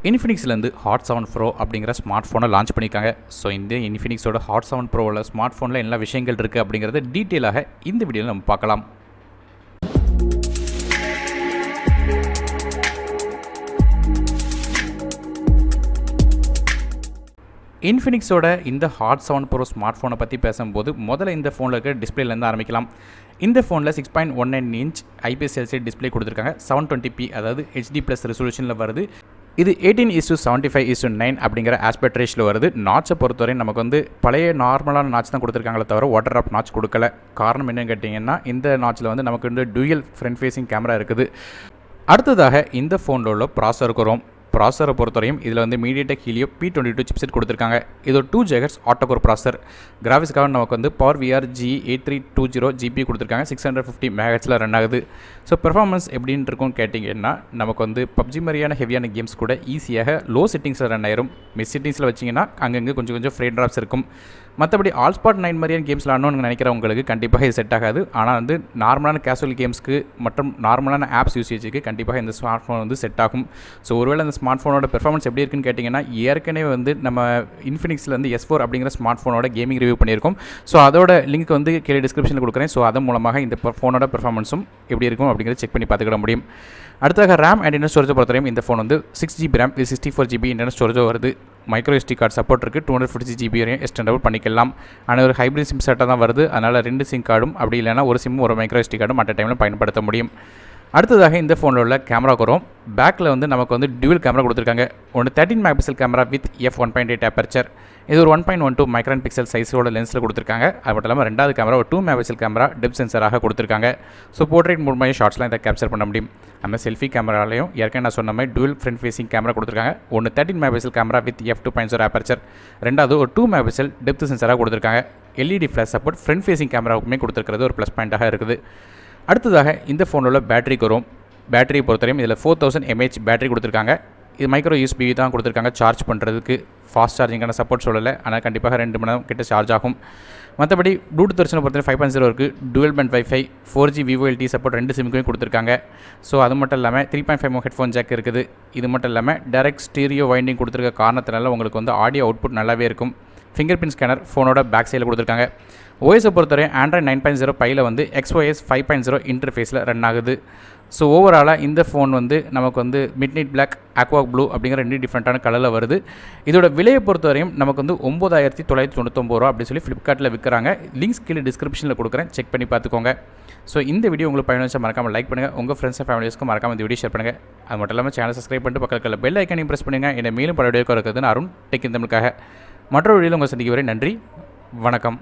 இன்ஃபினிக்ஸ்லேருந்து hot 7 bro அப்படிங்கிற smart ஃபோனை launch பண்ணியிருக்காங்க. ஸோ இந்த இன்ஃபினிக்ஸோட ஹாட் 7 ப்ரோவில் ஸ்மார்ட் ஃபோனில் என்ன விஷயங்கள் இருக்குது அப்படிங்கிறத டீட்டெயிலாக இந்த வீடியோவில் நம்ம பார்க்கலாம். இன்ஃபினிக்ஸோட இந்த ஹாட் 7 ப்ரோ ஸ்மார்ட் ஃபோனை பற்றி பேசும்போது முதல்ல இந்த ஃபோனில் இருக்க டிஸ்பிளேலேருந்து ஆரம்பிக்கலாம். இந்த ஃபோனில் 6.19 இன்ச் ஐபிஎஸ் எல்சிடி டிஸ்பிளே கொடுத்துருக்காங்க. 720p அதாவது HD+ ரெசல்யூஷனில் வருது. இது 18:75:9 அப்படிங்கிற ஆஸ்பெக்ட் ரேஷியோவில் வருது. நாட்சை பொறுத்தவரை நமக்கு பழைய நார்மலான நாட்ச் தான் கொடுத்துருக்காங்களே தவிர வாட்டர் ட்ராப் நாட்ச் கொடுக்கல. காரணம் என்னன்னு கேட்டிங்கன்னா இந்த நாட்சில் நமக்கு டூயல் ஃப்ரண்ட் ஃபேஸிங் கேமரா இருக்குது. அடுத்ததாக இந்த ஃபோனில் உள்ள ப்ராசஸர் வரும். ப்ராசஸரை பொறுத்தவரையும் இதில் மீடியாடெக் ஹீலியோ P22 சிப்செட் கொடுத்துருக்காங்க. இது ஒரு 2 GHz ஆட்டோகோர் ப்ராசஸர். கிராஃபிக்ஸ்க்காக நமக்கு பவர் VR G8320 GB கொடுத்துருக்காங்க. 650 MHz ரன் ஆகுது. ஸோ பெர்ஃபார்மன்ஸ் எப்படின்னு இருக்கும்னு கேட்டிங்கன்னா நமக்கு பப்ஜி மாதிரியான ஹெவியான கேம்ஸ் கூட ஈஸியாக லோ செட்டிங்ஸில் ரன் ஆயிரும். மிஸ் செட்டிங்ஸில் வச்சிங்கன்னா அங்கங்கே கொஞ்சம் ஃப்ரேம் ட்ராப்ஸ் இருக்கும். மற்றபடி ஆல் ஸ்பாட் 9 மாதிரியான கேம்ஸ் விளாடணும்னு நினைக்கிறவங்களுக்கு கண்டிப்பாக இது செட் ஆகாது. ஆனால் நார்மலான கேஷுவல் கேம்ஸ்க்கு மற்றும் நார்மலான ஆப்ஸ் யூசேஜுக்கு கண்டிப்பாக இந்த ஸ்மார்ட் ஃபோன் செட் ஆகும். ஸோ ஒருவேளை இந்த ஸ்மார்ட் ஃபோனோட பெர்ஃபார்மன்ஸ் எப்படி இருக்குன்னு கேட்டிங்கன்னா ஏற்கனவே நம்ம இன்ஃபினிக்ஸில் S4 அப்படிங்கிற ஸ்மார்ட் ஃபோனோட கேமிங் ரிவ்யூ பண்ணியிருக்கோம். ஸோ அதோட லிங்க் கீழே டிஸ்கிரிப்ஷனில் கொடுக்குறேன். ஸோ அதன் மூலமாக இந்த ஃபோனோட பெர்ஃபார்மன்ஸும் எப்படி இருக்கும் அப்படிங்கிறத செக் பண்ணி பார்த்துக்கிட முடியும். அடுத்ததாக ரேம் அண்ட் இன்டர்னல் ஸ்டோரேஜ் பொறுத்தவரையும் இந்த phone 6GB RAM 64GB internal ஸ்டோரேஜோ வருது. மைக்ரோ SD கார்டு சப்போர்ட் இருக்குது. 256GB வரையும் எக்ஸ்டெண்டபிள் பண்ணிக்கலாம். ஆனால் ஒரு ஹைப்ரிட் சிம் செட்டாக தான் வருது. அதனால் 2 சிம் கார்டும் அப்படி இல்லைனா ஒரு சிம் ஒரு மைக்ரோ SD கார்டும் மற்ற டைமில் பயன்படுத்த முடியும். அடுத்ததாக இந்த ஃபோனில் உள்ள கேமரா வரும். பேக்கில் நமக்கு டியூவல் கேமரா கொடுத்துருக்காங்க. ஒன்று 13 MP camera with f1.8 aperture. இது ஒரு 1.12 மைக்ரான் பிக்சல் சைஸோட லென்ஸில் கொடுத்துருக்காங்க. அது மட்டும் இல்லாமல் ரெண்டாவது கேமரா ஒரு 2 MP கேமரா டெப்த் சென்சராக கொடுத்துருக்காங்க. ஸோ போர்ட்ரேட் மூலமாக ஷார்ட்ஸ்லாம் இதை கேப்சர் பண்ண முடியும். நம்ம செல்ஃபி கேமராலையும் ஏற்கனவே நான் சொன்ன மாதிரி டூவல் ஃப்ரண்ட் ஃபேஸிங் கேமரா கொடுத்துருக்காங்க. ஒன்று 13 MP camera with f2.0 aperture. ரெண்டாவது ஒரு 2 MP டெப்த் சென்சராக கொடுத்துருக்காங்க. LED flash support front facing கேமராவுக்குமே கொடுத்துருக்கிறது ஒரு ப்ளஸ் பாயிண்ட்டாக இருக்குது. அடுத்ததாக இந்த ஃபோனில் உள்ள பேட்டரிக்கு வரும். பேட்டரியை பொறுத்தவரையும் இதில் 4000 mAh பேட்டரி கொடுத்துருக்காங்க. இது மைக்ரோ USB தான் கொடுத்துருக்காங்க. சார்ஜ் பண்ணுறதுக்கு ஃபாஸ்ட் சார்ஜிங்கான சப்போர்ட் சொல்லலை. ஆனால் கண்டிப்பாக 2 மணி நேரம் கிட்ட சார்ஜ் ஆகும். மற்றபடி ப்ளூடூத் வெர்ஷனை பொறுத்தவரை 5.0 இருக்குது. Dual band wifi 4G VoLTE support 2 சிம்க்குமே கொடுத்துருக்காங்க. ஸோ அது மட்டும் இல்லாமல் 3.5mm ஹெட்ஃபோன் ஜாக் இருக்குது. இது மட்டும் இல்லாமல் டைரக்ட் ஸ்டீரியோ வைண்டிங் கொடுத்துருக்க காரணத்தினால உங்களுக்கு ஆடியோ அவுட்புட் நல்லாவே இருக்கும். ஃபிங்கர் பிரிண்ட் ஸ்கேனர் ஃபோனோட பேக் சைடில் கொடுத்துருக்காங்க. OS பொறுத்தவரை Android 9.0 பையில் XOS 5.0 இன்டர்ஃபேஸில் ரன் ஆகுது. ஸோ ஓவராலாக இந்த ஃபோன் நமக்கு midnight black aqua blue அப்படிங்கிற 2 டிஃப்ரெண்ட்டான கலரில் வருது. இதோட விலையை பொறுத்தவரையும் நமக்கு 9999 அப்படி சொல்லி ஃப்ளிப்கார்ட்டில் விற்கிறாங்க. லிங்க்ஸ் கீழே டிஸ்கிரிப்ஷனில் கொடுக்குறேன். செக் பண்ணி பார்த்துக்கோங்க. ஸோ இந்த வீடியோ உங்களுக்கு பயனுள்ள மறக்காமல் லைக் பண்ணுங்கள். உங்கள் ஃப்ரெண்ட்ஸ் அண்ட் ஃபேமிலிஸ்க்கும் மறக்காமல் இந்த வீடியோ ஷேர் பண்ணுங்கள். அது மட்டும் இல்லாமல் சேனல் சப்ஸ்கிரைப் பண்ணிட்டு பக்கத்தில் பெல் ஐக்கனையும் ப்ரெஸ் பண்ணுங்கள். என்னை மேலும் பல வீடியோக்கு இருக்குதுன்னு அருண் டெக் தமிழுக்காக மற்றொரு வீடியோவில் உங்கள் சந்திக்க வரை நன்றி, வணக்கம்.